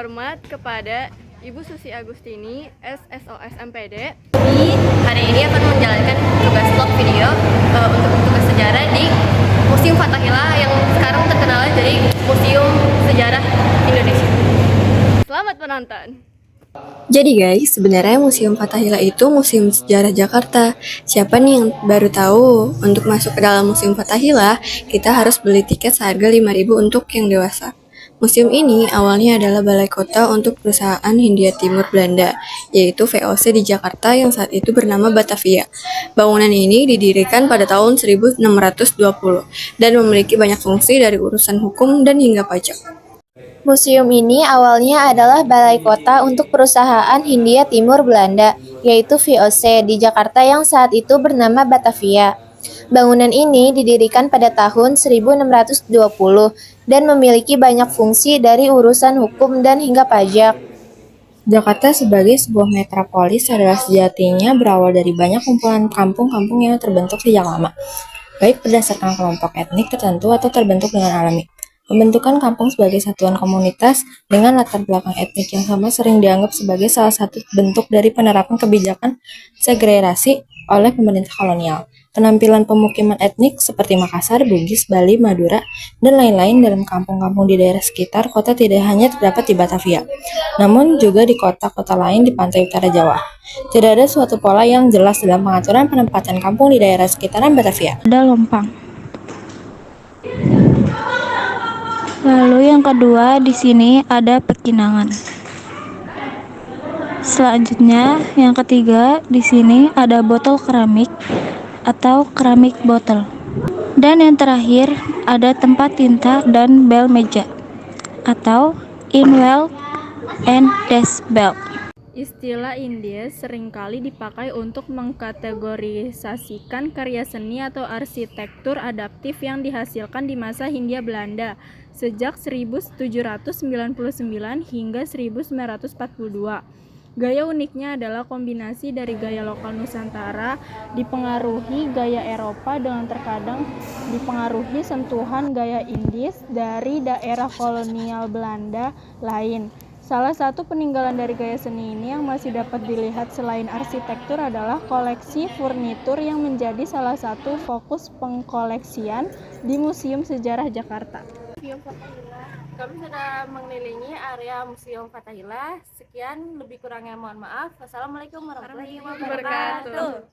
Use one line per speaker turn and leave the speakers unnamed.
hormat kepada Ibu Susi Agustini, SSOS MPD.
Hari ini akan menjalankan tugas vlog video untuk tugas sejarah di Museum Fathahillah yang sekarang terkenal jadi Museum Sejarah Indonesia.
Selamat menonton!
Jadi guys, sebenarnya Museum Fathahillah itu Museum Sejarah Jakarta. Siapa nih yang baru tahu? Untuk masuk ke dalam Museum Fathahillah, kita harus beli tiket seharga 5.000 untuk yang dewasa. Museum ini awalnya adalah balai kota untuk perusahaan Hindia Timur Belanda, yaitu VOC di Jakarta yang saat itu bernama Batavia. Bangunan ini didirikan pada tahun 1620 dan memiliki banyak fungsi dari urusan hukum dan hingga pajak.
Museum ini awalnya adalah balai kota untuk perusahaan Hindia Timur Belanda, yaitu VOC di Jakarta yang saat itu bernama Batavia. Bangunan ini didirikan pada tahun 1620 dan memiliki banyak fungsi dari urusan hukum dan hingga pajak.
Jakarta sebagai sebuah metropolis adalah sejatinya berawal dari banyak kumpulan kampung-kampung yang terbentuk sejak lama, baik berdasarkan kelompok etnik tertentu atau terbentuk dengan alami. Pembentukan kampung sebagai satuan komunitas dengan latar belakang etnik yang sama sering dianggap sebagai salah satu bentuk dari penerapan kebijakan segregasi oleh pemerintah kolonial. Penampilan pemukiman etnik seperti Makassar, Bugis, Bali, Madura, dan lain-lain dalam kampung-kampung di daerah sekitar kota tidak hanya terdapat di Batavia, namun juga di kota-kota lain di pantai utara Jawa. Tidak ada suatu pola yang jelas dalam pengaturan penempatan kampung di daerah sekitaran Batavia.
Ada lompang. Lalu yang kedua di sini ada pekinangan. Selanjutnya yang ketiga di sini ada botol keramik atau keramik botol. Dan yang terakhir ada tempat tinta dan bel meja atau inkwell and desk belt.
Istilah India seringkali dipakai untuk mengkategorisasikan karya seni atau arsitektur adaptif yang dihasilkan di masa Hindia Belanda sejak 1799 hingga 1942. Gaya uniknya adalah kombinasi dari gaya lokal Nusantara dipengaruhi gaya Eropa dengan terkadang dipengaruhi sentuhan gaya Inggris dari daerah kolonial Belanda lain. Salah satu peninggalan dari gaya seni ini yang masih dapat dilihat selain arsitektur adalah koleksi furnitur yang menjadi salah satu fokus pengkoleksian di Museum Sejarah Jakarta.
Museum Fathahillah, kami sudah mengelilingi area Museum Fathahillah. Sekian, lebih kurangnya mohon maaf. Wassalamualaikum warahmatullahi wabarakatuh.